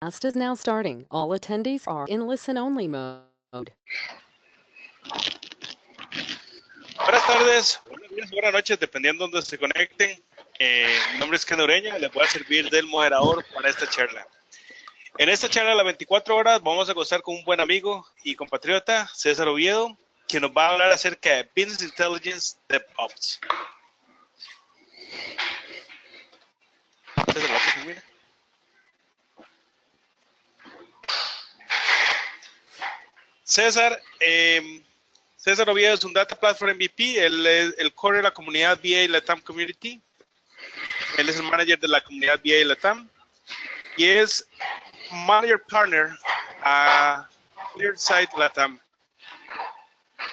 Class is now starting. All attendees are in listen-only mode. Buenas tardes, buenos días, buenas noches, dependiendo de donde se conecten. Mi nombre es Ken Ureña y les voy a servir del moderador para esta charla. En esta charla de las 24 horas vamos a gozar con un buen amigo y compatriota, César Oviedo, que nos va a hablar acerca de Business Intelligence DevOps. César, ¿la termina? César Oviedo es un Data Platform MVP, él es el core de la comunidad BA Latam Community, él es el manager de la comunidad BA Latam y es Manager Partner a ClearSight Latam.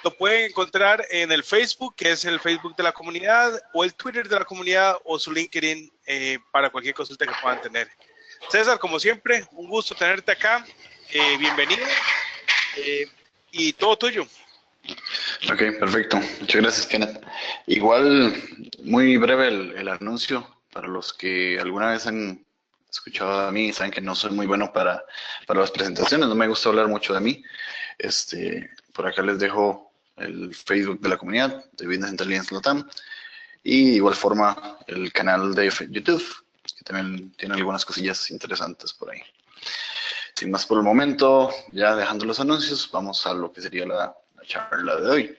Lo pueden encontrar en el Facebook, que es el Facebook de la comunidad, o el Twitter de la comunidad, o su LinkedIn para cualquier consulta que puedan tener. César, como siempre, un gusto tenerte acá, bienvenido y todo tuyo. Ok, perfecto. Muchas gracias, Kenneth. Igual, muy breve el anuncio. Para los que alguna vez han escuchado a mí, saben que no soy muy bueno para las presentaciones. No me gusta hablar mucho de mí. Por acá les dejo el Facebook de la comunidad de Business Intelligence Latam. Y de igual forma el canal de YouTube, que también tiene algunas cosillas interesantes por ahí. Sin más por el momento, ya dejando los anuncios, vamos a lo que sería la charla de hoy.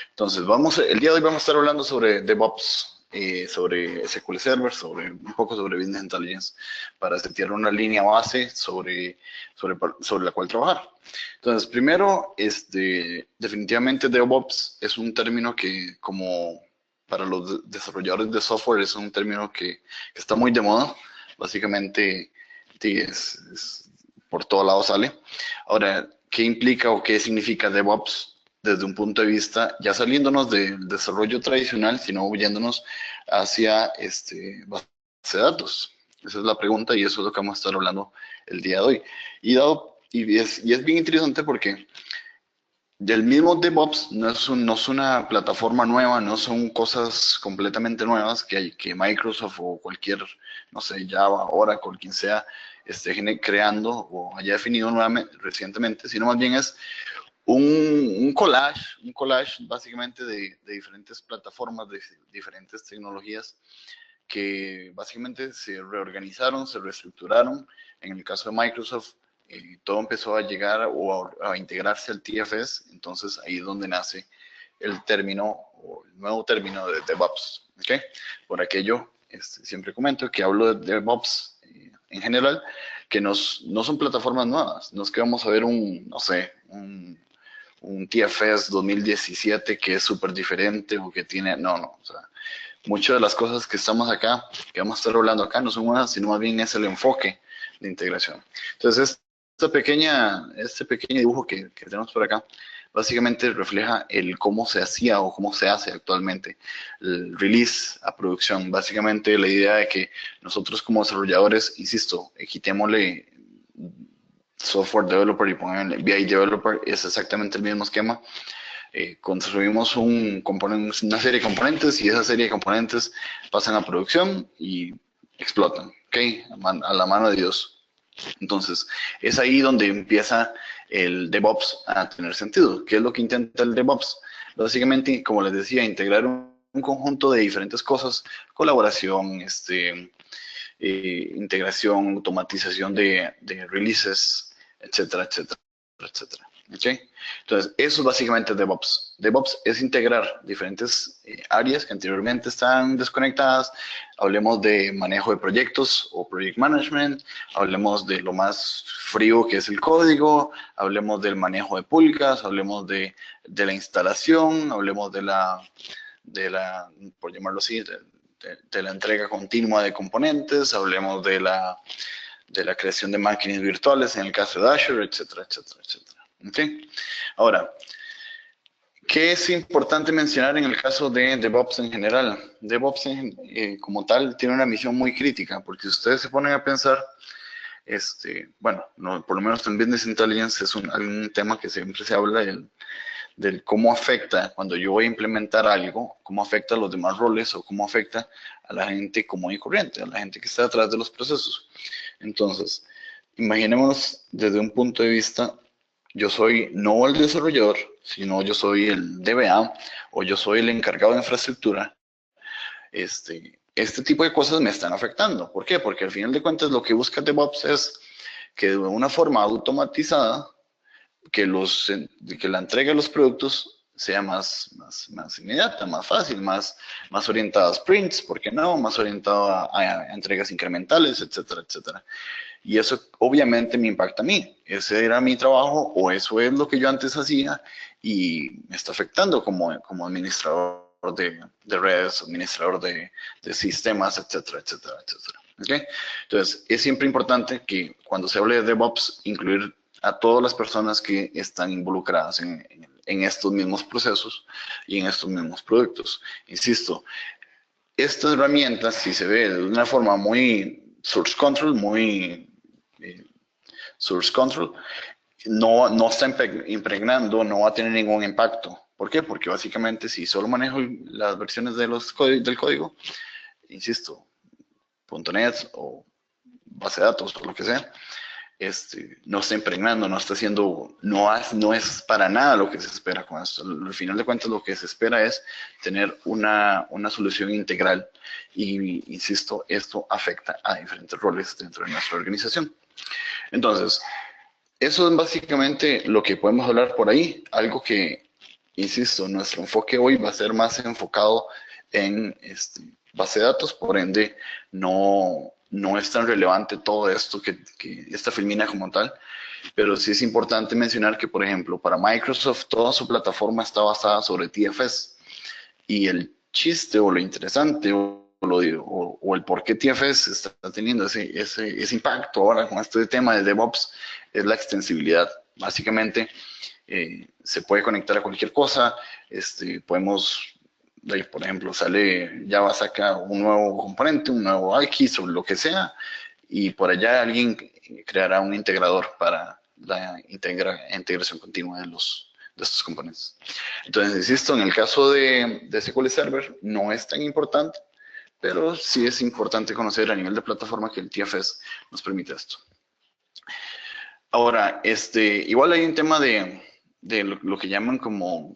Entonces, el día de hoy vamos a estar hablando sobre DevOps, sobre SQL Server, un poco sobre Business Intelligence, para setear una línea base sobre la cual trabajar. Entonces, primero, definitivamente DevOps es un término que, como para los desarrolladores de software, es un término que está muy de moda. Básicamente, sí, por todo lado sale. Ahora, ¿qué implica o qué significa DevOps desde un punto de vista, ya saliéndonos del desarrollo tradicional, sino yéndonos hacia base de datos? Esa es la pregunta y eso es lo que vamos a estar hablando el día de hoy. Y es bien interesante porque del mismo DevOps no es una plataforma nueva, no son cosas completamente nuevas que Microsoft o cualquier, no sé, Java, Oracle, quien sea, esté creando o haya definido recientemente, sino más bien es un collage básicamente de diferentes plataformas, de diferentes tecnologías que básicamente se reorganizaron, se reestructuraron. En el caso de Microsoft, todo empezó a llegar o a integrarse al TFS, entonces ahí es donde nace el término o el nuevo término de DevOps. ¿Okay? Por aquello, siempre comento que hablo de DevOps en general, que no son plataformas nuevas, no es que vamos a ver un TFS 2017 que es súper diferente o que tiene, o sea, muchas de las cosas que estamos acá, que vamos a estar hablando acá, no son nuevas, sino más bien es el enfoque de integración. Entonces, este pequeño dibujo que tenemos por acá, básicamente refleja el cómo se hacía o cómo se hace actualmente el release a producción. Básicamente la idea de que nosotros como desarrolladores, insisto, quitémosle software developer y pongan BI developer, es exactamente el mismo esquema. Construimos una serie de componentes y esa serie de componentes pasan a producción y explotan, ¿ok? A la mano de Dios. Entonces, es ahí donde empieza el DevOps a tener sentido. ¿Qué es lo que intenta el DevOps? Básicamente, como les decía, integrar un conjunto de diferentes cosas, colaboración, integración, automatización de releases, etcétera, etcétera, etcétera. ¿Okay? Entonces, eso es básicamente DevOps. DevOps es integrar diferentes áreas que anteriormente estaban desconectadas. Hablemos de manejo de proyectos o project management, hablemos de lo más frío que es el código, hablemos del manejo de pulgas, hablemos de la instalación, hablemos de la, por llamarlo así, de la entrega continua de componentes, hablemos de la creación de máquinas virtuales en el caso de Azure, etcétera, etcétera, etcétera. ¿Okay? Ahora, ¿qué es importante mencionar en el caso de DevOps en general? DevOps como tal tiene una misión muy crítica, porque si ustedes se ponen a pensar, bueno, por lo menos en Business Intelligence es un tema que siempre se habla del cómo afecta cuando yo voy a implementar algo, cómo afecta a los demás roles o cómo afecta a la gente común y corriente, a la gente que está detrás de los procesos. Entonces, Imaginémonos desde un punto de vista, yo soy no el desarrollador, sino yo soy el DBA o yo soy el encargado de infraestructura. Este tipo de cosas me están afectando. ¿Por qué? Porque al final de cuentas lo que busca DevOps es que de una forma automatizada, que la entrega de los productos sea más inmediata, más fácil, más orientada a sprints, ¿por qué no? Más orientada a entregas incrementales, etcétera, etcétera. Y eso obviamente me impacta a mí. Ese era mi trabajo o eso es lo que yo antes hacía y me está afectando como administrador de redes, administrador de sistemas, etcétera, etcétera, etcétera. ¿Okay? Entonces, es siempre importante que cuando se hable de DevOps, incluir a todas las personas que están involucradas en estos mismos procesos y en estos mismos productos. Insisto, estas herramientas, si se ve de una forma muy source control, source control, no está impregnando, no va a tener ningún impacto. ¿Por qué? Porque básicamente si solo manejo las versiones del código, insisto, .NET o base de datos o lo que sea, no está impregnando, no está haciendo, no es para nada lo que se espera con esto. Al final de cuentas, lo que se espera es tener una solución integral y, insisto, esto afecta a diferentes roles dentro de nuestra organización. Entonces, eso es básicamente lo que podemos hablar por ahí, algo que, insisto, nuestro enfoque hoy va a ser más enfocado en base de datos, por ende, no es tan relevante todo esto que esta filmina como tal, pero sí es importante mencionar que, por ejemplo, para Microsoft toda su plataforma está basada sobre TFS y el chiste o lo interesante o el por qué TFS está teniendo ese impacto ahora con este tema de DevOps es la extensibilidad. Básicamente se puede conectar a cualquier cosa, podemos por ejemplo, Java saca un nuevo componente, un nuevo Alkis o lo que sea, y por allá alguien creará un integrador para la integración continua de estos componentes. Entonces, insisto, en el caso de SQL Server no es tan importante, pero sí es importante conocer a nivel de plataforma que el TFS nos permite esto. Ahora, igual hay un tema de lo que llaman como,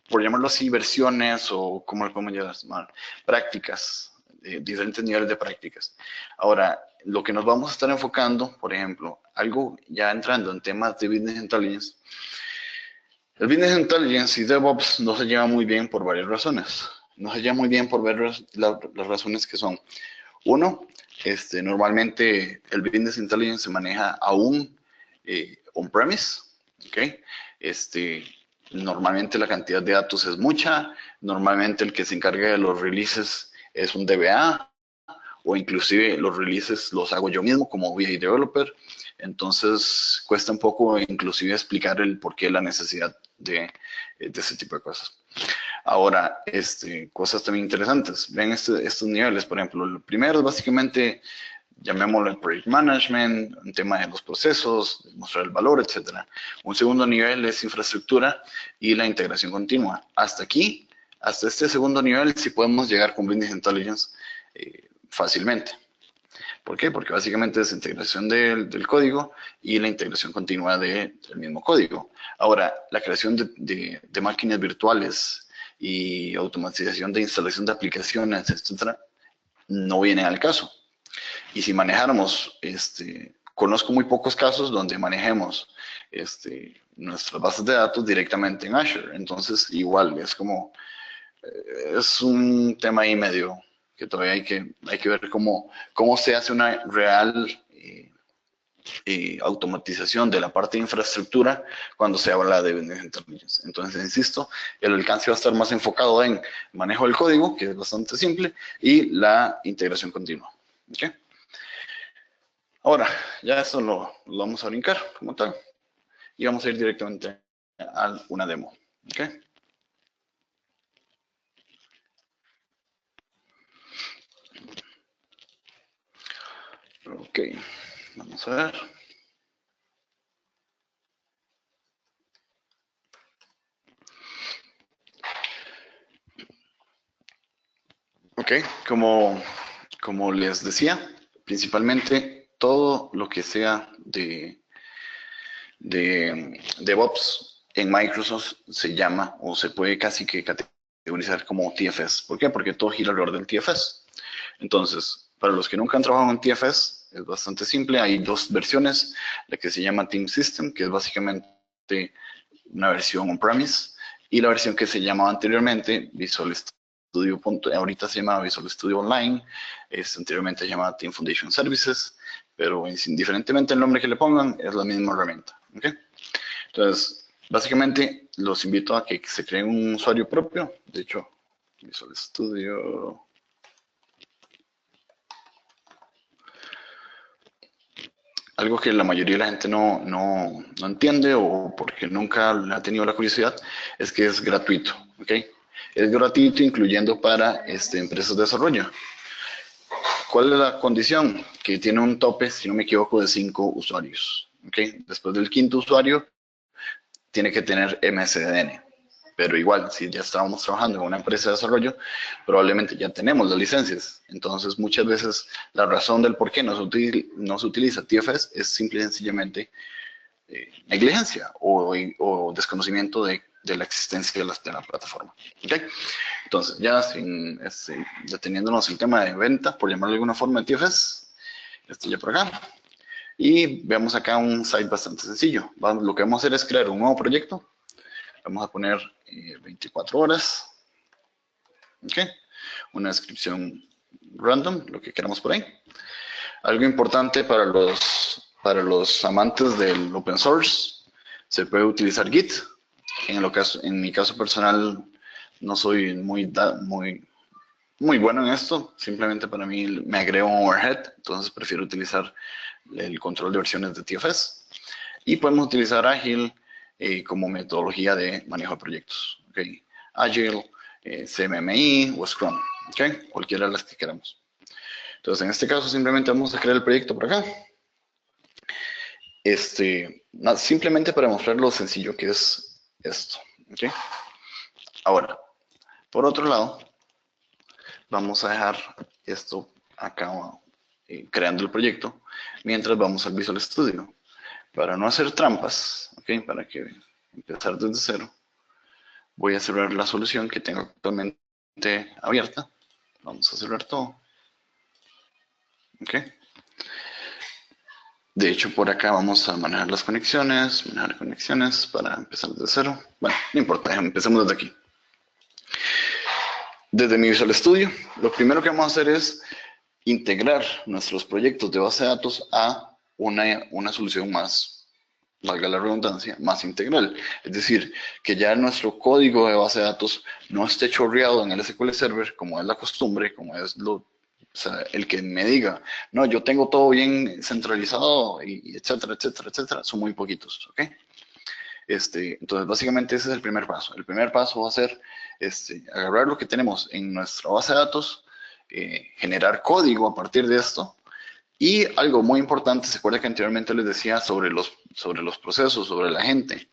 por llamarlo así, versiones o como llamar, prácticas, diferentes niveles de prácticas. Ahora, lo que nos vamos a estar enfocando, por ejemplo, algo ya entrando en temas de Business Intelligence, el Business Intelligence y DevOps no se llevan muy bien por varias razones. No se llevan muy bien por ver las razones que son. Uno, normalmente el Business Intelligence se maneja aún on-premise, ¿ok? Normalmente la cantidad de datos es mucha, normalmente el que se encarga de los releases es un DBA, o inclusive los releases los hago yo mismo como VA Developer, entonces cuesta un poco inclusive explicar el porqué de la necesidad de ese tipo de cosas. Ahora, cosas también interesantes, ven estos niveles, por ejemplo, el primero es básicamente, llamémoslo el project management, un tema de los procesos, mostrar el valor, etcétera. Un segundo nivel es infraestructura y la integración continua. Hasta aquí, hasta este segundo nivel, sí podemos llegar con Business Intelligence fácilmente. ¿Por qué? Porque básicamente es integración del código y la integración continua del mismo código. Ahora, la creación de máquinas virtuales y automatización de instalación de aplicaciones, etcétera, no viene al caso. Y si manejáramos, conozco muy pocos casos donde manejemos nuestras bases de datos directamente en Azure. Entonces, igual, es como, es un tema ahí medio que todavía hay que ver cómo se hace una real automatización de la parte de infraestructura cuando se habla de Business Intelligence. Entonces, insisto, el alcance va a estar más enfocado en manejo del código, que es bastante simple, y la integración continua. ¿Okay? Ahora, ya esto lo vamos a brincar como tal, y vamos a ir directamente a una demo. ¿Okay? Ok, vamos a ver. Ok, como les decía, principalmente todo lo que sea de DevOps en Microsoft se llama o se puede casi que categorizar como TFS. ¿Por qué? Porque todo gira alrededor del TFS. Entonces, para los que nunca han trabajado en TFS, es bastante simple. Hay dos versiones, la que se llama Team System, que es básicamente una versión on-premise, y la versión que se llamaba anteriormente Visual Studio. Ahorita se llama Visual Studio Online, anteriormente se llamaba Team Foundation Services, pero indiferentemente el nombre que le pongan, es la misma herramienta. ¿Okay? Entonces, básicamente los invito a que se creen un usuario propio. De hecho, Visual Studio. Algo que la mayoría de la gente no entiende o porque nunca ha tenido la curiosidad es que es gratuito. ¿Okay? Es gratuito incluyendo para empresas de desarrollo. ¿Cuál es la condición? Que tiene un tope, si no me equivoco, de 5 usuarios. ¿Okay? Después del quinto usuario, tiene que tener MSDN. Pero igual, si ya estábamos trabajando en una empresa de desarrollo, probablemente ya tenemos las licencias. Entonces, muchas veces la razón del por qué no se utiliza TFS es simple y sencillamente negligencia o desconocimiento de la existencia de la plataforma. ¿Okay? Entonces, ya deteniéndonos el tema de venta, por llamarlo de alguna forma, de TFS, ya por acá. Y veamos acá un site bastante sencillo. Lo que vamos a hacer es crear un nuevo proyecto. Vamos a poner 24 horas. ¿Okay? Una descripción random, lo que queramos por ahí. Algo importante para los amantes del open source, se puede utilizar Git. En mi caso personal, no soy muy bueno en esto. Simplemente para mí me agrego un overhead, entonces prefiero utilizar el control de versiones de TFS. Y podemos utilizar Agile como metodología de manejo de proyectos. ¿Okay? Agile, CMMI o Scrum. ¿Okay? Cualquiera de las que queramos. Entonces, en este caso, simplemente vamos a crear el proyecto por acá. Simplemente para mostrar lo sencillo que es esto. ¿Okay? Ahora, por otro lado, vamos a dejar esto acá creando el proyecto mientras vamos al Visual Studio. Para no hacer trampas, ¿okay? Para que empezar desde cero, voy a cerrar la solución que tengo actualmente abierta. Vamos a cerrar todo. ¿Okay? De hecho, por acá vamos a manejar las conexiones, para empezar desde cero. Bueno, no importa, empecemos desde aquí. Desde mi Visual Studio, lo primero que vamos a hacer es integrar nuestros proyectos de base de datos a una solución más, valga la redundancia, más integral. Es decir, que ya nuestro código de base de datos no esté chorreado en el SQL Server, como es la costumbre, como es el que me diga, no, yo tengo todo bien centralizado, y etcétera, etcétera, etcétera, son muy poquitos, ¿ok? Entonces, básicamente ese es el primer paso. El primer paso va a ser agarrar lo que tenemos en nuestra base de datos, generar código a partir de esto. Y algo muy importante, se acuerda que anteriormente les decía sobre los procesos, sobre la gente.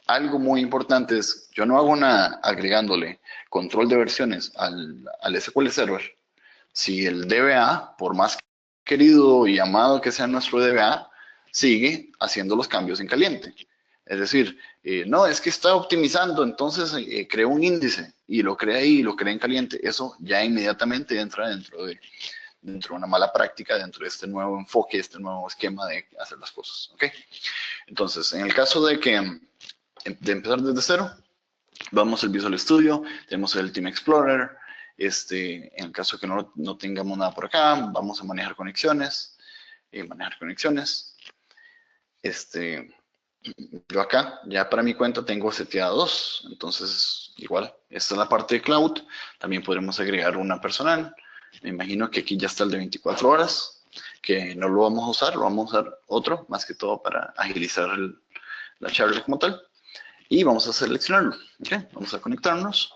Algo muy importante es, yo no hago nada agregándole control de versiones al SQL Server. Si el DBA, por más querido y amado que sea nuestro DBA, sigue haciendo los cambios en caliente. Es decir, no, es que está optimizando, entonces creó un índice y lo crea ahí y lo crea en caliente. Eso ya inmediatamente entra dentro de una mala práctica, dentro de este nuevo enfoque, este nuevo esquema de hacer las cosas. ¿Okay? Entonces, en el caso de empezar desde cero, vamos al Visual Studio, tenemos el Team Explorer. En el caso de que no tengamos nada por acá, vamos a manejar conexiones. Yo acá, ya para mi cuenta tengo seteado 2, entonces igual, esta es la parte de cloud. También podremos agregar una personal. Me imagino que aquí ya está el de 24 horas, que no lo vamos a usar, lo vamos a usar otro, más que todo para agilizar la charla como tal. Y vamos a seleccionarlo. ¿Okay? Vamos a conectarnos.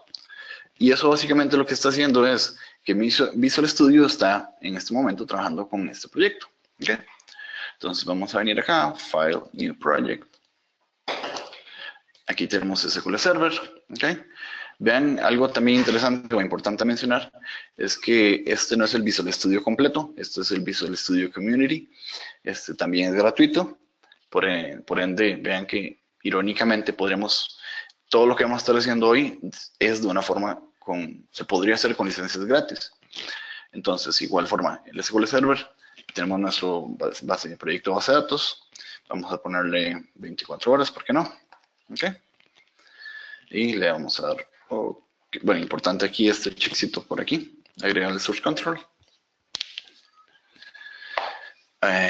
Y eso básicamente lo que está haciendo es que Visual Studio está en este momento trabajando con este proyecto. ¿Okay? Entonces vamos a venir acá, File, New Project. Aquí tenemos SQL Server. ¿Okay? Vean, algo también interesante o importante a mencionar es que este no es el Visual Studio completo, este es el Visual Studio Community. Este también es gratuito, por ende, vean que irónicamente podremos, todo lo que vamos a estar haciendo hoy es de una forma se podría hacer con licencias gratis. Entonces, igual forma, el SQL Server, tenemos nuestro proyecto base de datos, vamos a ponerle 24 horas, ¿por qué no? ¿Ok? Y le vamos a dar, bueno, importante aquí este checkcito por aquí, agregar el Source Control.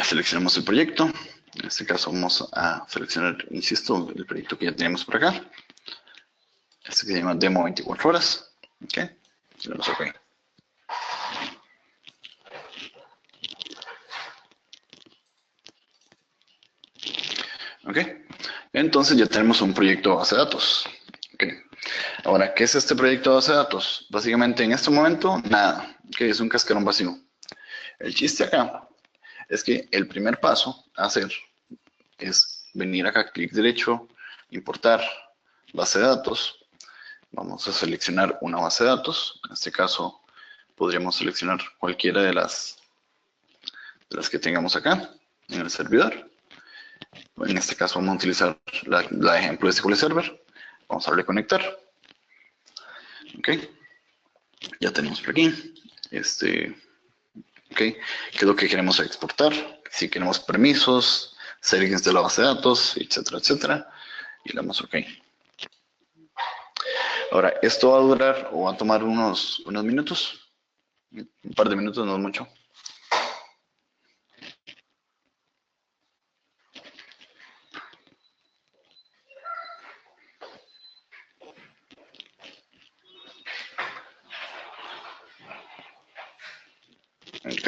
Seleccionamos el proyecto, en este caso vamos a seleccionar, insisto, el proyecto que ya tenemos por acá. Este que se llama Demo 24 horas. Ok, le damos OK. Ok, entonces ya tenemos un proyecto de base de datos. Okay. Ahora, ¿qué es este proyecto de base de datos? Básicamente en este momento, nada, que es un cascarón vacío. El chiste acá es que el primer paso a hacer es venir acá, clic derecho, importar base de datos. Vamos a seleccionar una base de datos. En este caso, podríamos seleccionar cualquiera de las que tengamos acá en el servidor. En este caso vamos a utilizar la ejemplo de SQL Server. Vamos a darle conectar. Ok. Ya tenemos por aquí. Ok. ¿Qué es lo que queremos exportar? Si queremos permisos, settings de la base de datos, etcétera, etcétera. Y le damos OK. Ahora, esto va a durar o va a tomar unos minutos. Un par de minutos, no es mucho. Ok,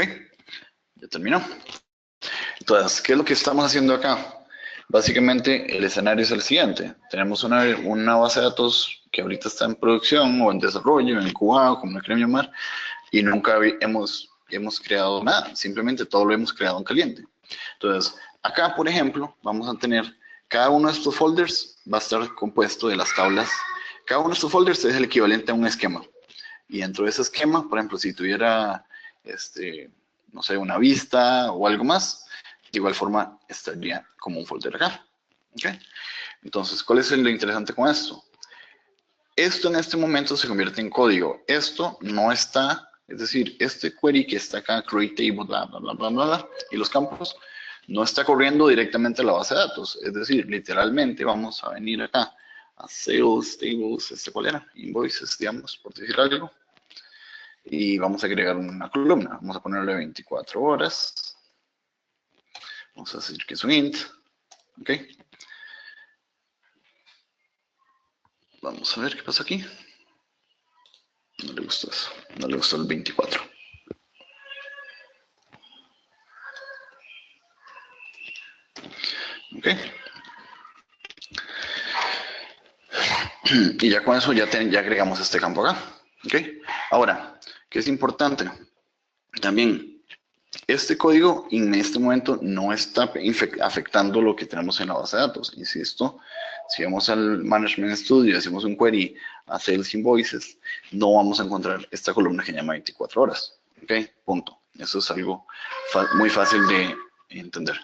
ya terminó. Entonces, ¿qué es lo que estamos haciendo acá? Básicamente, el escenario es el siguiente. Tenemos una base de datos que ahorita está en producción o en desarrollo, en incubado, como lo quieran llamar, y nunca hemos creado nada. Simplemente todo lo hemos creado en caliente. Entonces, acá, por ejemplo, vamos a tener cada uno de estos folders va a estar compuesto de las tablas. Cada uno de estos folders es el equivalente a un esquema. Y dentro de ese esquema, por ejemplo, si tuviera, no sé, una vista o algo más, de igual forma estaría como un folder acá. ¿Okay? Entonces, ¿cuál es lo interesante con esto? Esto en este momento se convierte en código. Esto no está, es decir, este query que está acá, create table, bla, bla, bla, bla, bla, bla, y los campos, no está corriendo directamente a la base de datos. Es decir, literalmente vamos a venir acá a sales, tables, ¿cuál era? Invoices, digamos, por decir algo. Y vamos a agregar una columna. Vamos a ponerle 24 horas. Vamos a decir que es un int. ¿Ok? Vamos a ver qué pasa aquí. No le gustó eso. No le gustó el 24. ¿Ok? Y ya con eso ya agregamos este campo acá. ¿Ok? Ahora, ¿qué es importante? También, este código en este momento no está afectando lo que tenemos en la base de datos. Insisto, si vamos al Management Studio y hacemos un query a Sales Invoices, no vamos a encontrar esta columna que llama 24 horas. ¿Ok? Punto. Eso es algo muy fácil de entender.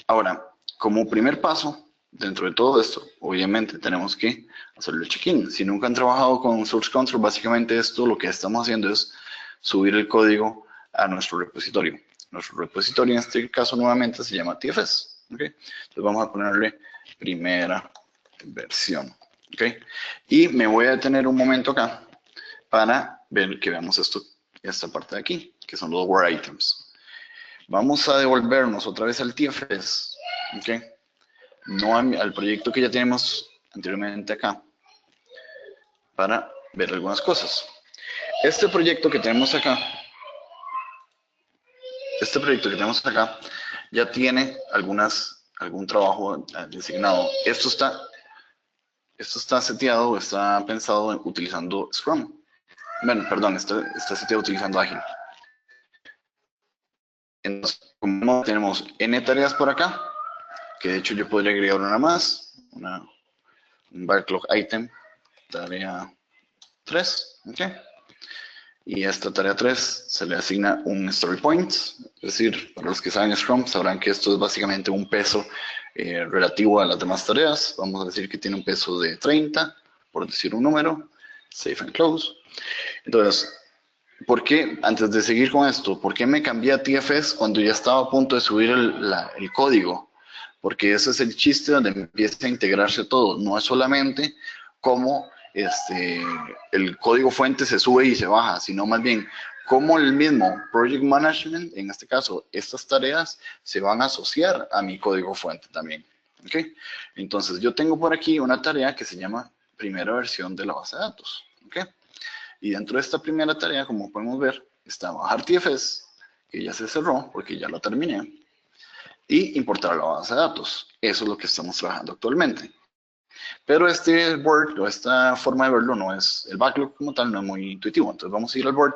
Ahora, como primer paso, dentro de todo esto, obviamente tenemos que hacerle check-in. Si nunca han trabajado con Source Control, básicamente esto lo que estamos haciendo es subir el código a nuestro repositorio. Nuestro repositorio en este caso nuevamente se llama TFS. ¿Okay? Entonces vamos a ponerle primera versión. ¿Okay? Y me voy a detener un momento acá para ver que veamos esta parte de aquí, que son los where items. Vamos a devolvernos otra vez al TFS. ¿Okay? No al proyecto que ya tenemos anteriormente acá, para ver algunas cosas. Este proyecto que tenemos acá ya tiene algún trabajo designado. Esto está seteado, está pensado utilizando Scrum. Bueno, perdón, está seteado utilizando Agile. Entonces, como tenemos N tareas por acá, que de hecho yo podría agregar una más, un backlog item, tarea 3, ¿ok? Y a esta tarea 3 se le asigna un story point, es decir, para los que saben Scrum sabrán que esto es básicamente un peso relativo a las demás tareas. Vamos a decir que tiene un peso de 30, por decir un número, save and close. Entonces, ¿por qué, antes de seguir con esto, por qué me cambié a TFS cuando ya estaba a punto de subir el código? Porque ese es el chiste donde empieza a integrarse todo. No es solamente cómo el código fuente se sube y se baja, sino más bien cómo el mismo Project Management, en este caso, estas tareas se van a asociar a mi código fuente también. ¿Ok? Entonces, yo tengo por aquí una tarea que se llama primera versión de la base de datos. ¿Ok? Y dentro de esta primera tarea, como podemos ver, está bajar TFS, que ya se cerró porque ya lo terminé, y importar a la base de datos. Eso es lo que estamos trabajando actualmente. Pero este Word, o esta forma de verlo, no es el backlog como tal, no es muy intuitivo. Entonces vamos a ir al Word,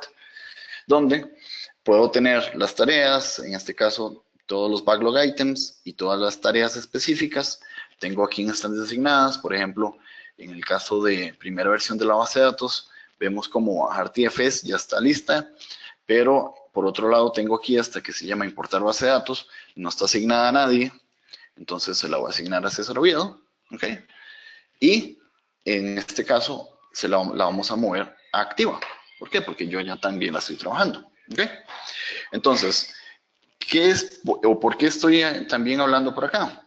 donde puedo tener las tareas, en este caso todos los backlog items y todas las tareas específicas. Tengo aquí instancias asignadas, por ejemplo, en el caso de primera versión de la base de datos, vemos como bajar TFS ya está lista, pero por otro lado tengo aquí esta que se llama importar base de datos, no está asignada a nadie, entonces se la voy a asignar a César Oviedo, ¿ok? Y en este caso la vamos a mover a activa. ¿Por qué? Porque yo ya también la estoy trabajando, ¿ok? Entonces, ¿qué es o por qué estoy también hablando por acá?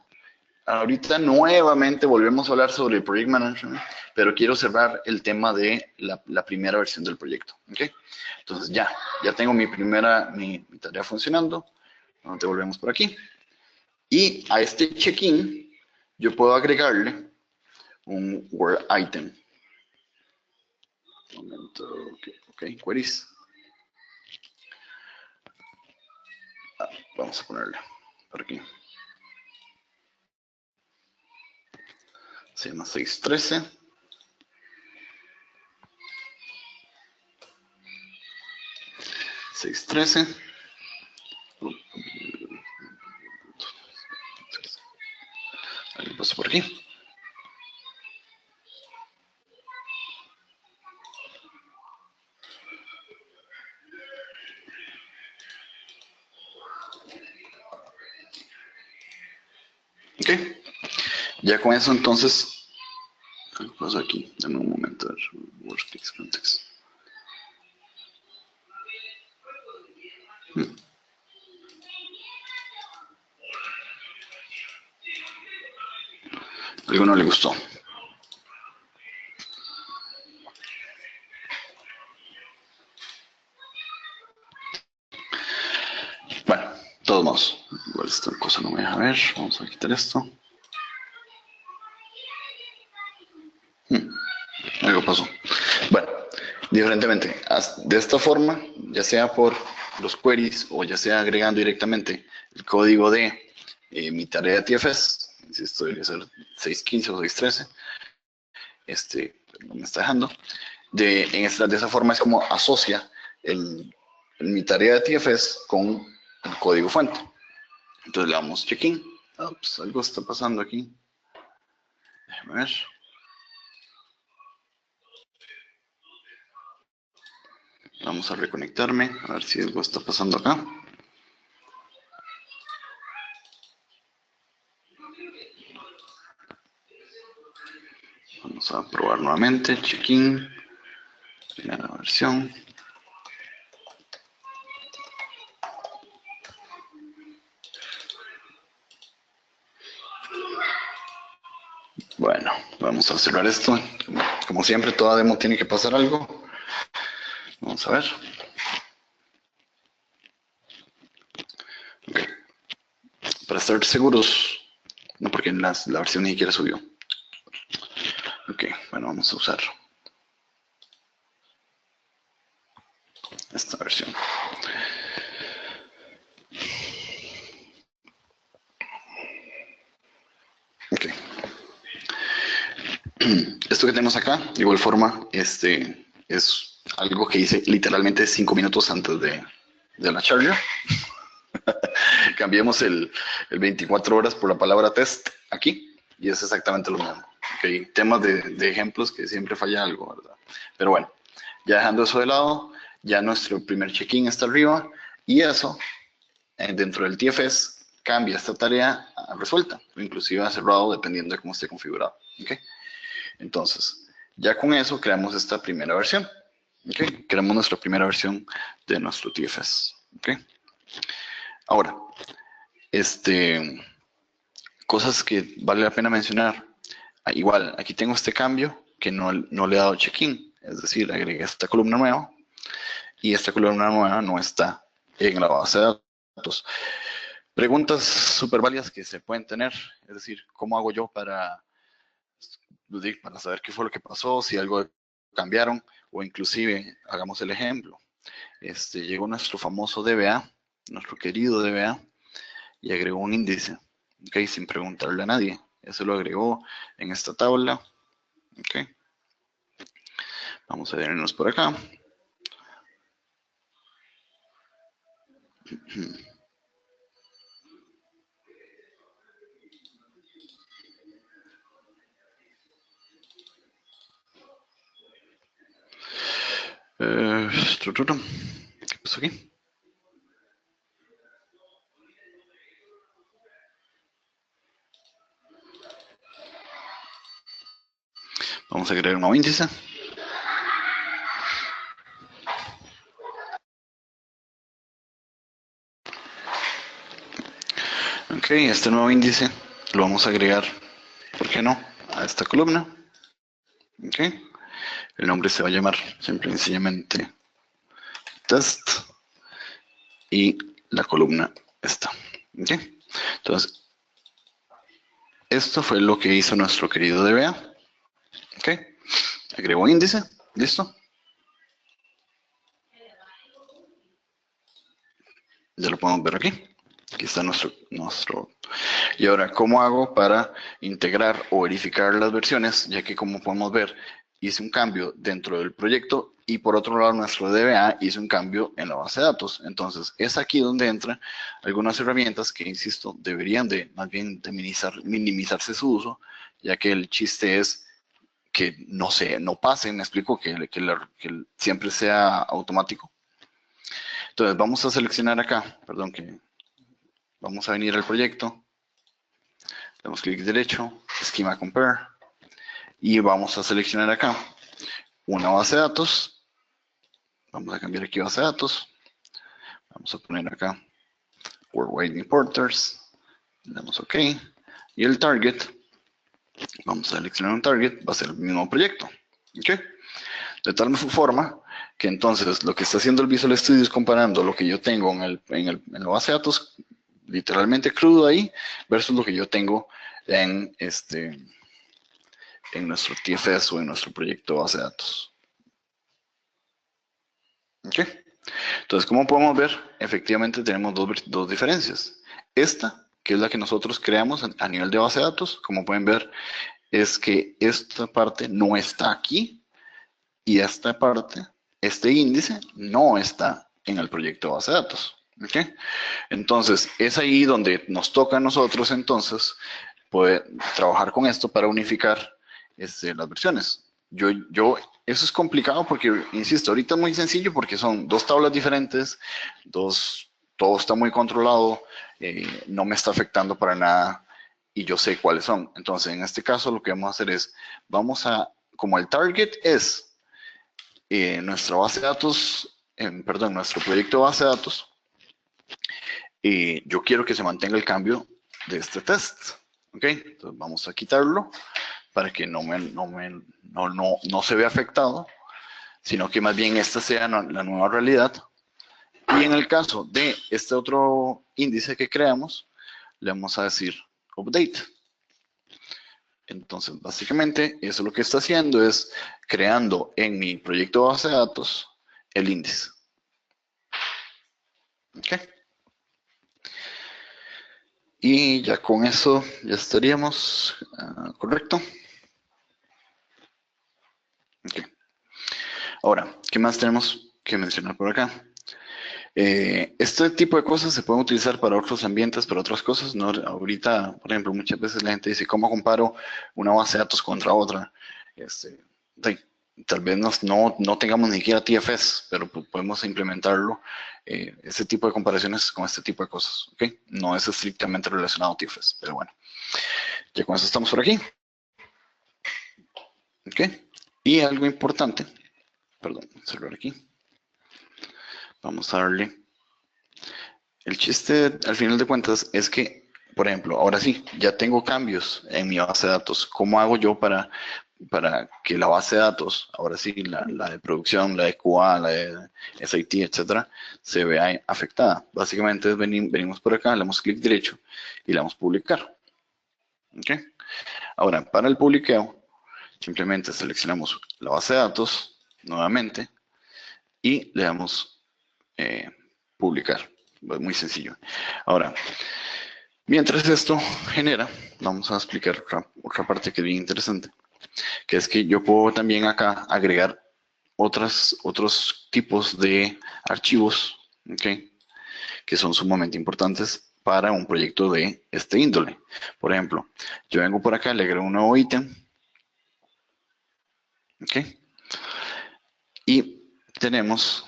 Ahorita nuevamente volvemos a hablar sobre el Project Management, pero quiero cerrar el tema de la primera versión del proyecto. ¿Ok? Entonces ya tengo mi tarea funcionando. Nos devolvemos por aquí. Y a este check-in yo puedo agregarle un Word item. Un momento, ok, queries. Vamos a ponerle por aquí. Se llama 613. Ahí paso por aquí. Ok. Ya con eso entonces, ¿qué pasó aquí? Dame un momento. Workspace context. Algo no le gustó. Bueno, de todos modos, igual esta cosa no me deja ver. Vamos a quitar esto. Algo pasó. Bueno, diferentemente, de esta forma, ya sea por los queries o ya sea agregando directamente el código de mi tarea de TFS, si esto debería ser 615 o 613, no me está dejando. De esa forma es como asocia mi tarea de TFS con el código fuente. Entonces le damos check-in. Pues algo está pasando aquí. Déjame ver. Vamos a reconectarme, a ver si algo está pasando acá. Vamos a probar nuevamente, check-in, primera versión. Bueno, vamos a cerrar esto. Como siempre, toda demo tiene que pasar algo. Vamos a ver. Ok. Para estar seguros, no porque la versión ni siquiera subió. Ok, bueno, vamos a usar esta versión. Ok. Esto que tenemos acá, de igual forma, es algo que hice literalmente 5 minutos antes de la charger. Cambiemos el 24 horas por la palabra test aquí y es exactamente lo mismo. Ok, temas de ejemplos que siempre falla algo, ¿verdad? Pero bueno, ya dejando eso de lado, ya nuestro primer check-in está arriba y eso dentro del TFS cambia esta tarea a resuelta, o inclusive a cerrado dependiendo de cómo esté configurado. ¿Okay? Entonces, ya con eso creamos esta primera versión. ¿Okay? Creamos nuestra primera versión de nuestro TFS. ¿Okay? Ahora, cosas que vale la pena mencionar. Igual, aquí tengo este cambio que no le he dado check-in, es decir, agregué esta columna nueva y esta columna nueva no está en la base de datos. Preguntas súper válidas que se pueden tener, es decir, ¿cómo hago yo para saber qué fue lo que pasó, si algo cambiaron o inclusive, hagamos el ejemplo, llegó nuestro famoso DBA, nuestro querido DBA, y agregó un índice, ¿ok? Sin preguntarle a nadie. Eso lo agregó en esta tabla, ¿ok? Vamos a vernos por acá. ¿Qué pasó aquí? Vamos a agregar un nuevo índice. Ok, este nuevo índice lo vamos a agregar, ¿por qué no?, a esta columna. Ok, el nombre se va a llamar simple y sencillamente test y la columna está. Ok, entonces esto fue lo que hizo nuestro querido DBA. Ok, agregó índice, listo. Ya lo podemos ver aquí. Aquí está nuestro. Y ahora, ¿cómo hago para integrar o verificar las versiones? Ya que como podemos ver, hice un cambio dentro del proyecto y por otro lado nuestro DBA hizo un cambio en la base de datos. Entonces, es aquí donde entran algunas herramientas que, insisto, deberían de más bien de minimizarse su uso, ya que el chiste es que no pase, me explico, que siempre sea automático. Entonces, vamos a seleccionar acá, perdón, que vamos a venir al proyecto, damos clic derecho, Schema Compare, y vamos a seleccionar acá una base de datos. Vamos a cambiar aquí base de datos. Vamos a poner acá Worldwide Importers. Le damos OK. Y el target, vamos a seleccionar un target, va a ser el mismo proyecto. ¿Ok? De tal forma que entonces lo que está haciendo el Visual Studio es comparando lo que yo tengo en la base de datos, literalmente crudo ahí, versus lo que yo tengo en nuestro TFS o en nuestro proyecto de base de datos. ¿Ok? Entonces, como podemos ver, efectivamente tenemos dos diferencias. Esta, que es la que nosotros creamos a nivel de base de datos, como pueden ver, es que esta parte no está aquí y esta parte, este índice, no está en el proyecto de base de datos. ¿Ok? Entonces, es ahí donde nos toca a nosotros entonces poder trabajar con esto para unificar las versiones. Eso es complicado porque, insisto, ahorita es muy sencillo porque son dos tablas diferentes, todo está muy controlado, no me está afectando para nada y yo sé cuáles son. Entonces, en este caso lo que vamos a hacer es, como el target es nuestra base de datos, perdón, nuestro proyecto de base de datos, yo quiero que se mantenga el cambio de este test. ¿Ok? Entonces vamos a quitarlo para que no se vea afectado, sino que más bien esta sea la nueva realidad. Y en el caso de este otro índice que creamos, le vamos a decir update. Entonces, básicamente, eso lo que está haciendo es creando en mi proyecto de base de datos el índice. ¿Ok? Y ya con eso ya estaríamos correcto. Okay. Ahora, ¿qué más tenemos que mencionar por acá? Este tipo de cosas se pueden utilizar para otros ambientes, para otras cosas. ¿No? Ahorita, por ejemplo, muchas veces la gente dice, ¿cómo comparo una base de datos contra otra? Este, sí, tal vez no tengamos ni siquiera TFS, pero podemos implementarlo, ese tipo de comparaciones con este tipo de cosas. ¿Ok? No es estrictamente relacionado a TFS, pero bueno. Ya con eso estamos por aquí. ¿Ok? Y algo importante, perdón, cerrar aquí. Vamos a darle. El chiste, al final de cuentas, es que, por ejemplo, ahora sí, ya tengo cambios en mi base de datos. ¿Cómo hago yo para que la base de datos, ahora sí, la de producción, la de QA, la de SIT, etcétera, se vea afectada? Básicamente venimos por acá, le damos clic derecho y le damos publicar. ¿Ok? Ahora, para el publiqueo, simplemente seleccionamos la base de datos nuevamente y le damos publicar. Muy sencillo. Ahora, mientras esto genera, vamos a explicar otra parte que es bien interesante, que es que yo puedo también acá agregar otros tipos de archivos, ¿okay? Que son sumamente importantes para un proyecto de este índole. Por ejemplo, yo vengo por acá, le agrego un nuevo ítem, ¿ok? Y tenemos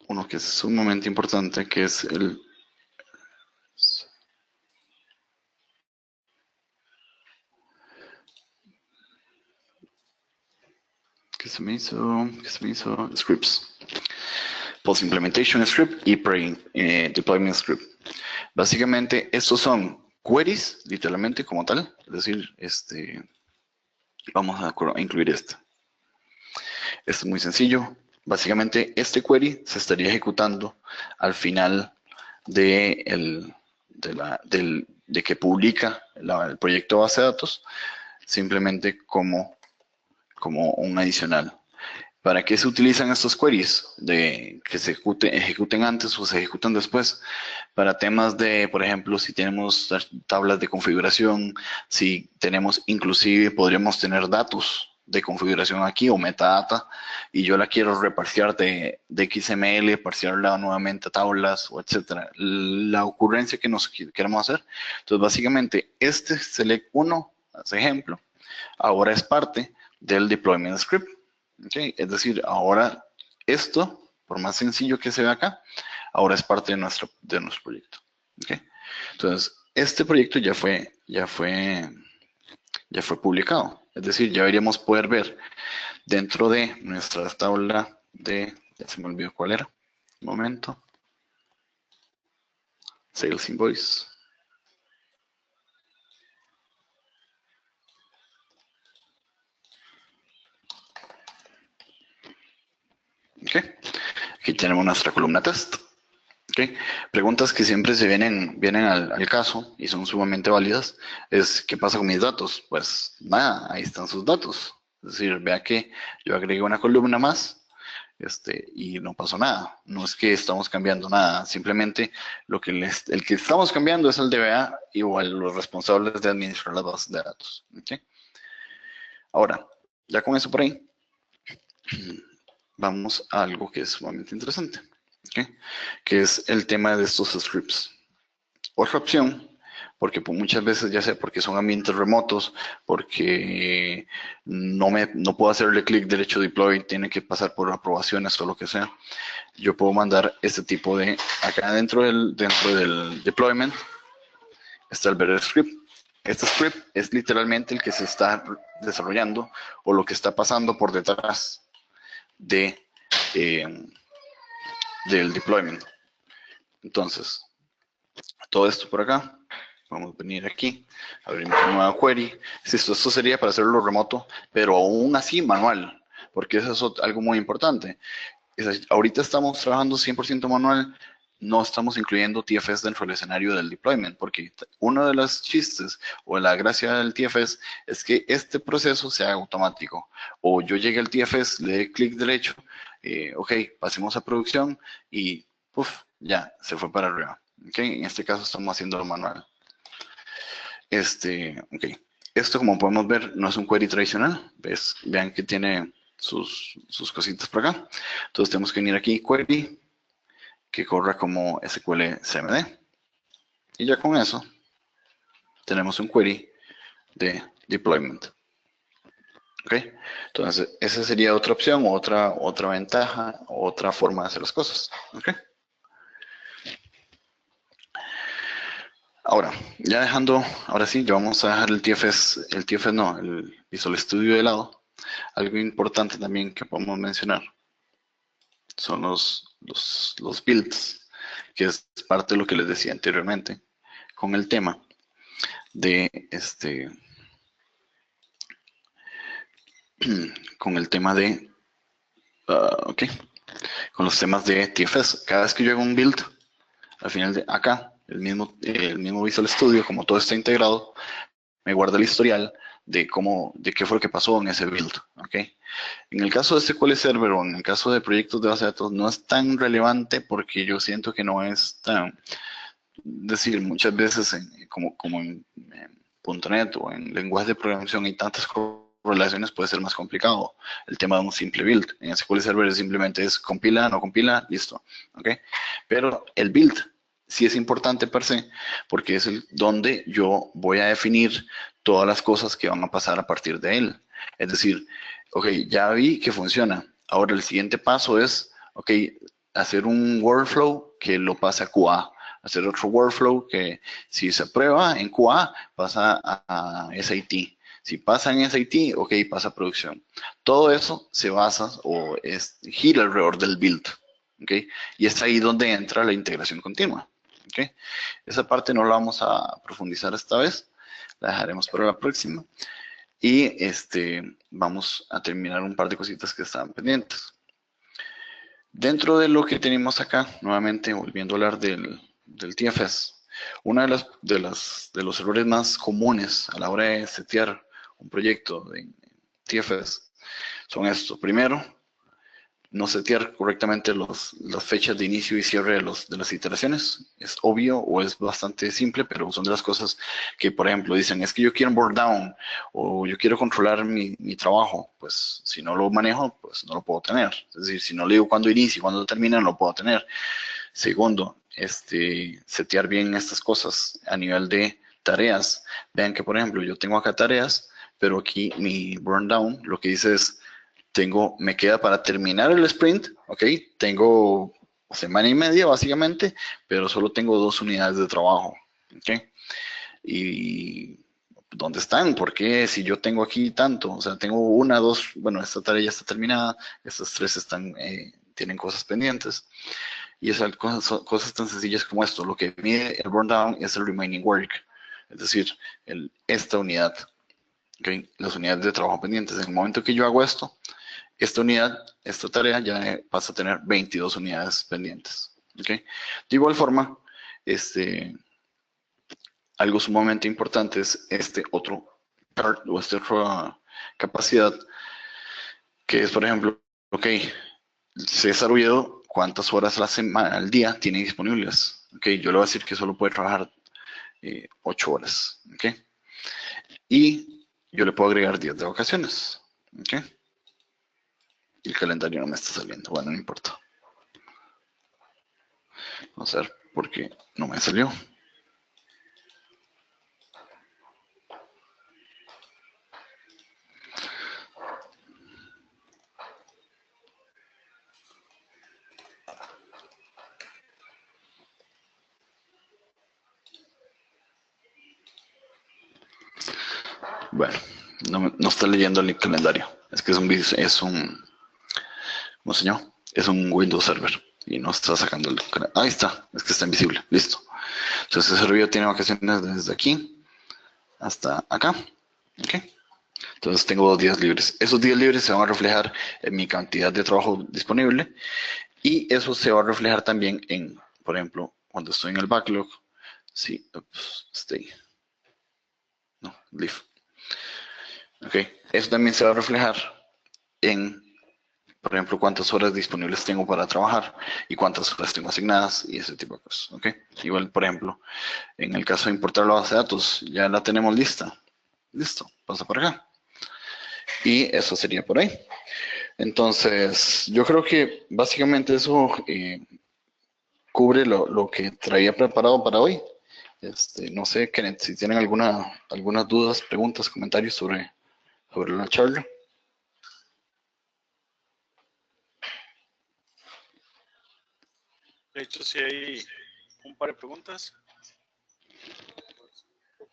uno que es sumamente importante, que es el que se me hizo scripts, post implementation script y deployment script. Básicamente estos son queries, literalmente como tal, es decir, vamos a incluir este. Esto es muy sencillo. Básicamente este query se estaría ejecutando al final de que publica el proyecto base de datos, simplemente como un adicional. ¿Para qué se utilizan estos queries? De que se ejecuten antes o se ejecutan después. Para temas de, por ejemplo, si tenemos tablas de configuración, si tenemos, inclusive podríamos tener datos de configuración aquí o metadata y yo la quiero reparsear de XML, parsearla nuevamente a tablas o etcétera. La ocurrencia que nos queremos hacer. Entonces, básicamente, este select 1, ese ejemplo, ahora es parte del deployment script. ¿Okay? Es decir, ahora esto, por más sencillo que se vea acá, ahora es parte de nuestro proyecto. ¿Okay? Entonces, este proyecto ya fue publicado. Es decir, ya deberíamos poder ver dentro de nuestra tabla ya se me olvidó cuál era, un momento, Sales Invoice. Okay. Aquí tenemos nuestra columna test. Okay. Preguntas que siempre se vienen al caso y son sumamente válidas es ¿qué pasa con mis datos? Pues nada, ahí están sus datos. Es decir, vea que yo agregué una columna más y no pasó nada. No es que estamos cambiando nada, simplemente el que estamos cambiando es el DBA igual los responsables de administrar las bases de datos. Okay. Ahora, ya con eso por ahí, vamos a algo que es sumamente interesante. ¿Okay? Que es el tema de estos scripts. Otra opción, porque muchas veces ya sea porque son ambientes remotos, porque no puedo hacerle clic derecho deploy, tiene que pasar por aprobaciones o lo que sea, yo puedo mandar este tipo de, acá dentro del deployment, está el better script. Este script es literalmente el que se está desarrollando o lo que está pasando por detrás del deployment. Entonces, todo esto por acá, vamos a venir aquí, abrimos una nueva query. Esto sería para hacerlo remoto, pero aún así manual, porque eso es algo muy importante. Ahorita estamos trabajando 100% manual, no estamos incluyendo TFS dentro del escenario del deployment, porque uno de los chistes o la gracia del TFS es que este proceso sea automático. O yo llegue al TFS, le dé clic derecho, ok, pasemos a producción y ya, se fue para arriba. Okay, en este caso estamos haciendo lo manual. Okay. Esto, como podemos ver, no es un query tradicional. Vean que tiene sus cositas por acá. Entonces tenemos que venir aquí, query, que corra como SQL CMD. Y ya con eso tenemos un query de deployment. ¿Ok? Entonces, esa sería otra opción, otra ventaja, otra forma de hacer las cosas. ¿Ok? Ahora, ya dejando, ahora sí, ya vamos a dejar el TFS no, el Visual Studio de lado. Algo importante también que podemos mencionar son los builds, que es parte de lo que les decía anteriormente, con el tema de con el tema de, ok, con los temas de TFS. Cada vez que yo hago un build, al final de acá, el mismo Visual Studio, como todo está integrado, me guarda el historial de qué fue lo que pasó en ese build, ¿ok? En el caso de SQL Server o en el caso de proyectos de base de datos no es tan relevante porque yo siento que no es tan, decir, muchas veces como en .NET o en lenguajes de programación hay tantas correlaciones, puede ser más complicado el tema de un simple build. En SQL Server simplemente es compila, no compila, listo, ¿ok? Pero el build sí es importante per se, porque es donde yo voy a definir todas las cosas que van a pasar a partir de él. Es decir, ok, ya vi que funciona. Ahora el siguiente paso es, ok, hacer un workflow que lo pase a QA. Hacer otro workflow que si se aprueba en QA pasa a SIT. Si pasa en SIT, ok, pasa a producción. Todo eso se basa o gira alrededor del build. ¿Okay? Y es ahí donde entra la integración continua. ¿Okay? Esa parte no la vamos a profundizar esta vez, la dejaremos para la próxima. Y vamos a terminar un par de cositas que estaban pendientes. Dentro de lo que tenemos acá, nuevamente volviendo a hablar del TFS, uno de los errores más comunes a la hora de setear un proyecto de TFS son estos. Primero, no setear correctamente las fechas de inicio y cierre de las iteraciones. Es obvio o es bastante simple, pero son de las cosas que, por ejemplo, dicen, es que yo quiero un burn down o yo quiero controlar mi trabajo. Pues si no lo manejo, pues no lo puedo tener. Es decir, si no le digo cuándo inicia y cuándo termina, no lo puedo tener. Segundo, setear bien estas cosas a nivel de tareas. Vean que, por ejemplo, yo tengo acá tareas, pero aquí mi burn down lo que dice es me queda para terminar el sprint, ok, tengo semana y media básicamente, pero solo tengo 2 unidades de trabajo, ok, y ¿dónde están? ¿Por qué si yo tengo aquí tanto? O sea, tengo 1, 2, bueno, esta tarea ya está terminada, estas 3 tienen cosas pendientes, y esas cosas tan sencillas como esto, lo que mide el burn down es el remaining work, es decir, esta unidad, okay, las unidades de trabajo pendientes. En el momento que yo hago esto, esta tarea ya pasa a tener 22 unidades pendientes. ¿Okay? De igual forma, algo sumamente importante es otro part o esta otra capacidad, que es, por ejemplo, ok, César Oviedo, ¿cuántas horas a la semana, al día tiene disponibles? Ok, yo le voy a decir que solo puede trabajar 8 horas. Ok, y yo le puedo agregar 10 de vacaciones. Ok. Y el calendario no me está saliendo. Bueno, no importa. Vamos a ver por qué no me salió. Bueno, no está leyendo el calendario. Es que ¿cómo se llama? Es un Windows Server y no está sacando el calendario. Ahí está, es que está invisible. Listo. Entonces, ese servidor tiene vacaciones desde aquí hasta acá. ¿Ok? Entonces, tengo 2 días libres. Esos días libres se van a reflejar en mi cantidad de trabajo disponible y eso se va a reflejar también en, por ejemplo, cuando estoy en el backlog. Sí, stay. No, leave. Ok, eso también se va a reflejar en, por ejemplo, cuántas horas disponibles tengo para trabajar y cuántas horas tengo asignadas y ese tipo de cosas. Ok, igual, por ejemplo, en el caso de importar la base de datos, ya la tenemos lista. Listo, pasa por acá. Y eso sería por ahí. Entonces, yo creo que básicamente eso cubre lo que traía preparado para hoy. No sé, Kenneth, si tienen algunas dudas, preguntas, comentarios sobre la charla. De hecho, sí hay un par de preguntas.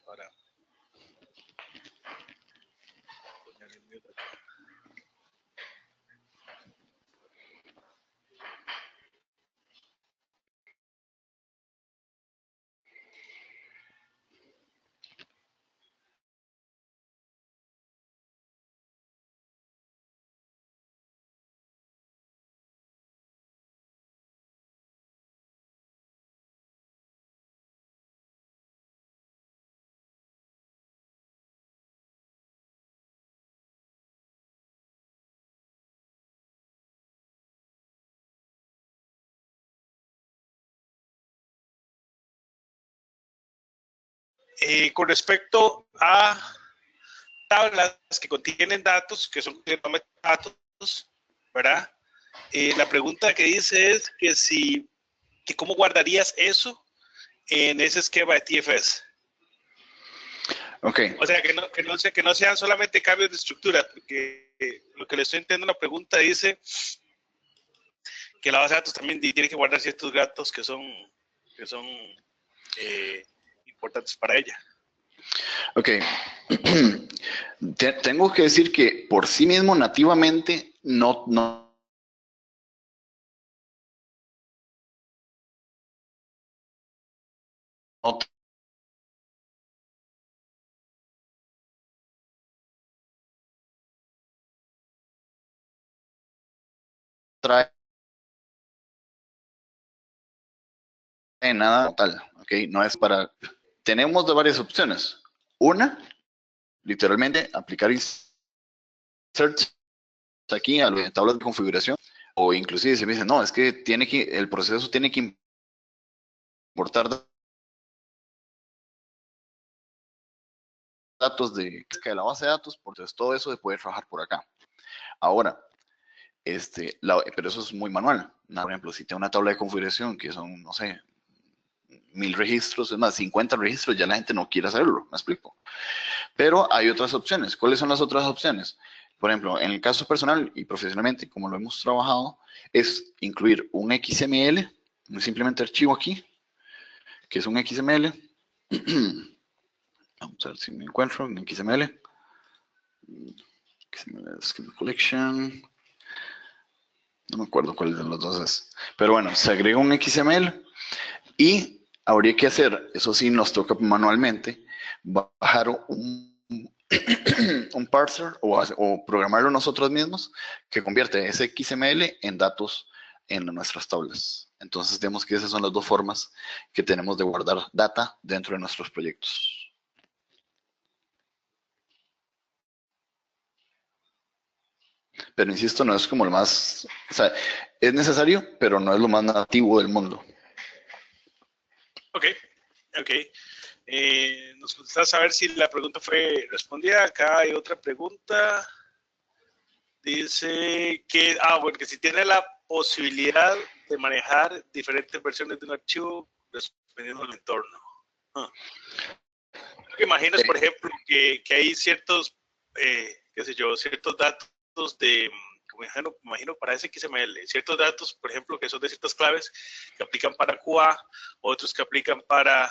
Para poner el mute acá. Con respecto a tablas que contienen datos, que son datos, ¿verdad? La pregunta que dice es que cómo guardarías eso en ese esquema de TFS. Ok, O sea, que no sean solamente cambios de estructura, porque lo que le estoy entendiendo la pregunta dice que la base de datos también tiene que guardar ciertos datos que son importantes para ella. ok. Tengo que decir que por sí mismo, nativamente, no trae nada tal, ok, no es para... Tenemos de varias opciones. Una, literalmente, aplicar inserts aquí a las tablas de configuración, o inclusive se me dice, no, es que el proceso tiene que importar datos de la base de datos, entonces todo eso se puede trabajar por acá. Ahora, pero eso es muy manual. Por ejemplo, si tengo una tabla de configuración que son, no sé, 1000 registros, es más, 50 registros, ya la gente no quiere hacerlo, me explico. Pero hay otras opciones. ¿Cuáles son las otras opciones? Por ejemplo, en el caso personal y profesionalmente, como lo hemos trabajado, es incluir un XML, un simplemente archivo aquí, que es un XML. Vamos a ver si me encuentro un XML. XML Collection. No me acuerdo cuál de los dos es. Pero bueno, se agrega un XML y habría que hacer, eso sí nos toca manualmente, bajar un parser o programarlo nosotros mismos que convierte ese XML en datos en nuestras tablas. Entonces, digamos que esas son las dos formas que tenemos de guardar data dentro de nuestros proyectos. Pero insisto, no es como lo más, o sea, es necesario, pero no es lo más nativo del mundo. Ok, ok. Nos contestas a ver si la pregunta fue respondida. Acá hay otra pregunta. Dice que, bueno, que si tiene la posibilidad de manejar diferentes versiones de un archivo dependiendo del entorno. Lo que imagino es, por ejemplo, que hay ciertos, qué sé yo, ciertos datos de, como imagino para ese XML, ciertos datos, por ejemplo, que son de ciertas claves que aplican para QA, otros que aplican para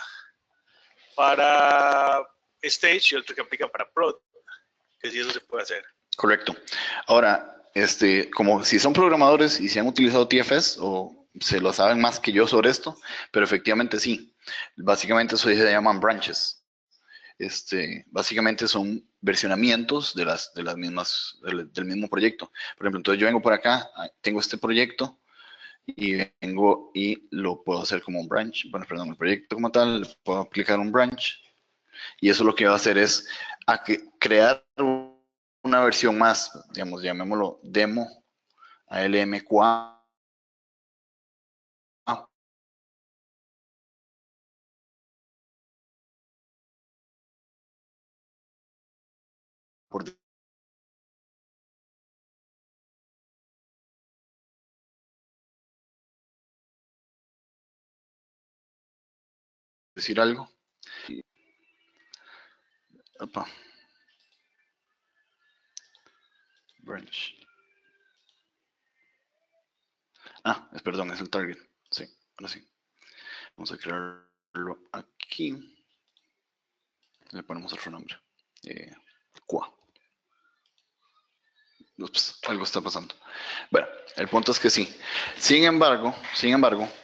Stage y otros que aplican para Prod, que si eso se puede hacer. Correcto. Ahora, como si son programadores y si han utilizado TFS o se lo saben más que yo sobre esto, pero efectivamente sí. Básicamente eso se llaman branches. Básicamente son versionamientos de las mismas, del mismo proyecto. Por ejemplo, entonces yo vengo por acá, tengo este proyecto y vengo y lo puedo hacer como un branch. Bueno, perdón, el proyecto como tal, puedo aplicar un branch y eso lo que va a hacer es crear una versión más, digamos, llamémoslo demo ALM4 por decir algo. Opa. Branch. Perdón, es el target. Sí, ahora sí. Vamos a crearlo aquí. Le ponemos otro nombre. QA. Ups, algo está pasando. Bueno, el punto es que sí. Sin embargo,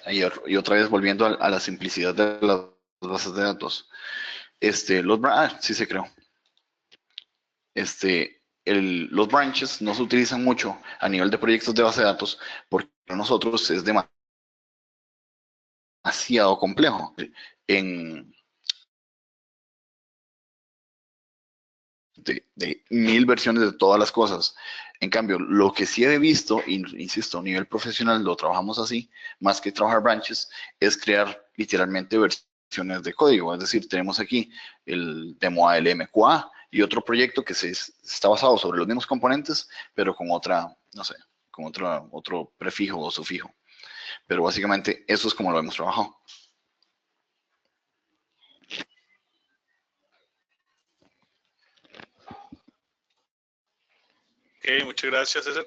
y otra vez volviendo a la simplicidad de las bases de datos, sí se creó. Los branches no se utilizan mucho a nivel de proyectos de base de datos porque para nosotros es demasiado complejo. De 1000 versiones de todas las cosas. En cambio, lo que sí he visto, insisto, a nivel profesional lo trabajamos así, más que trabajar branches, es crear literalmente versiones de código. Es decir, tenemos aquí el demo ALMQA y otro proyecto que está basado sobre los mismos componentes, pero con otra, no sé, con otro prefijo o sufijo. Pero básicamente eso es como lo hemos trabajado. Ok, muchas gracias, César.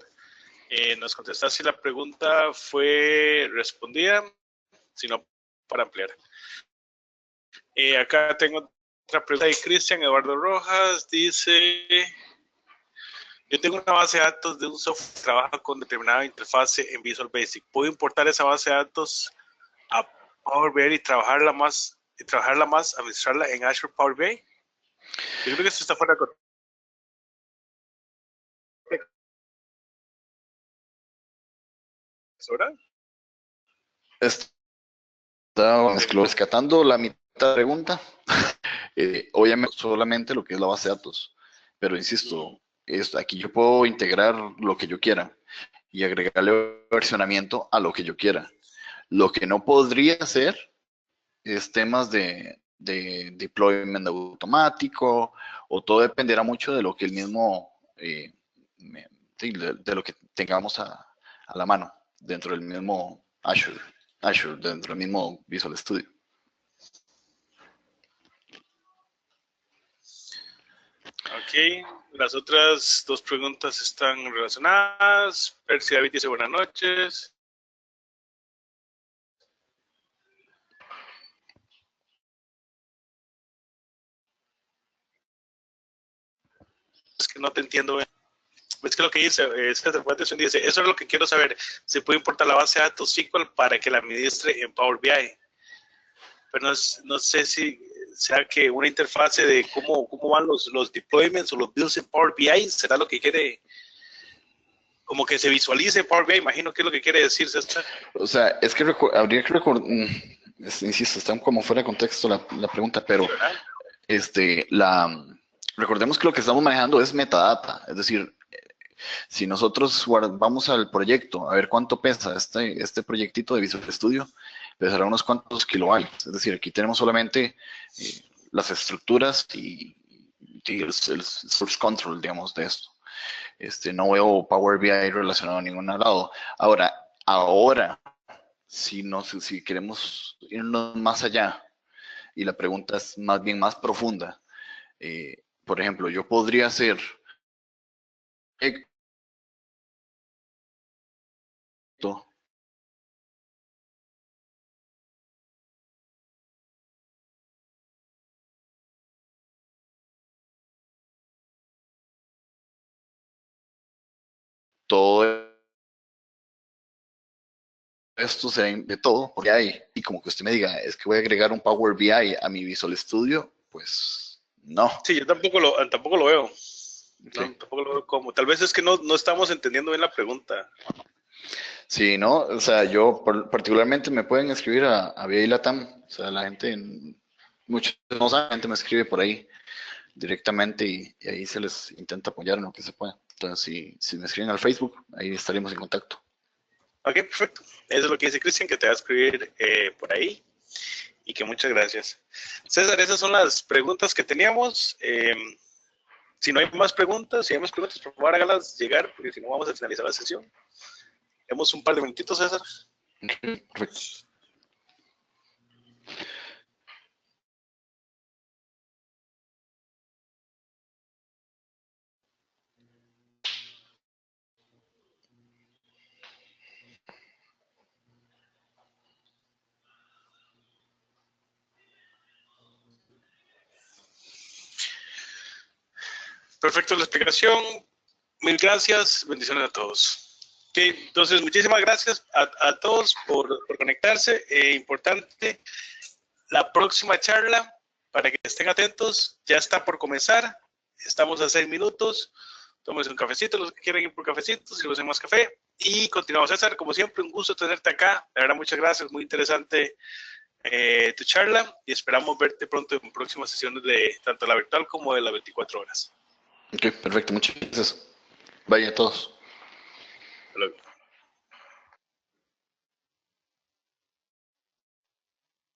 Nos contestaste si la pregunta fue respondida, si no, para ampliar. Acá tengo otra pregunta de Cristian Eduardo Rojas. Dice: yo tengo una base de datos de un software que trabaja con determinada interfase en Visual Basic. ¿Puedo importar esa base de datos a Power BI y trabajarla más, administrarla en Azure Power BI? Yo creo que esto está fuera de contexto, ¿verdad? Está rescatando la mitad de la pregunta. Obviamente solamente lo que es la base de datos, pero insisto, aquí yo puedo integrar lo que yo quiera y agregarle versionamiento a lo que yo quiera. Lo que no podría hacer es temas de deployment automático, o todo dependerá mucho de lo que el mismo, de lo que tengamos a la mano dentro del mismo Azure, dentro del mismo Visual Studio. Ok, las otras dos preguntas están relacionadas. Percy David dice: buenas noches. Es que no te entiendo. Es que lo que dice, dice: eso es lo que quiero saber. Se puede importar la base de datos SQL para que la administre en Power BI. Pero no sé si sea que una interfase de cómo van los deployments o los builds en Power BI será lo que quiere, como que se visualice en Power BI. Imagino que es lo que quiere decir César. O sea, es que habría que recordar, insisto, está como fuera de contexto la pregunta, pero recordemos que lo que estamos manejando es metadata, es decir, si nosotros vamos al proyecto a ver cuánto pesa este proyectito de Visual Studio, pesará unos cuantos kilobytes, es decir, aquí tenemos solamente las estructuras y el source control, digamos, de esto. No veo Power BI relacionado a ningún lado. Ahora, si queremos irnos más allá, y la pregunta es más bien más profunda, por ejemplo, yo podría hacer todo esto será de todo, porque hay, y como que usted me diga, es que voy a agregar un Power BI a mi Visual Studio, pues no. Sí, yo tampoco lo veo. Okay. No, tampoco lo veo como. Tal vez es que no estamos entendiendo bien la pregunta. Sí, ¿no? O sea, yo particularmente me pueden escribir a BI Latam, o sea, la gente, mucha gente me escribe por ahí directamente y ahí se les intenta apoyar en lo que se pueda. Entonces, si me escriben al Facebook, ahí estaremos en contacto. Ok, perfecto. Eso es lo que dice Cristian, que te va a escribir por ahí. Y que muchas gracias. César, esas son las preguntas que teníamos. Si no hay más preguntas, por favor hágalas llegar, porque si no vamos a finalizar la sesión. Tenemos un par de minutitos, César. Perfecto. Perfecto la explicación. Mil gracias. Bendiciones a todos. Ok, entonces, muchísimas gracias a todos por conectarse. Importante, la próxima charla, para que estén atentos, ya está por comenzar. Estamos a 6 minutos. Tómense un cafecito, los que quieran ir por cafecito, si los más café. Y continuamos. César, como siempre, un gusto tenerte acá. La verdad, muchas gracias. Muy interesante tu charla y esperamos verte pronto en próximas sesiones de tanto la virtual como de las 24 horas. Ok, perfecto, muchas gracias. Vaya a todos. Hasta luego.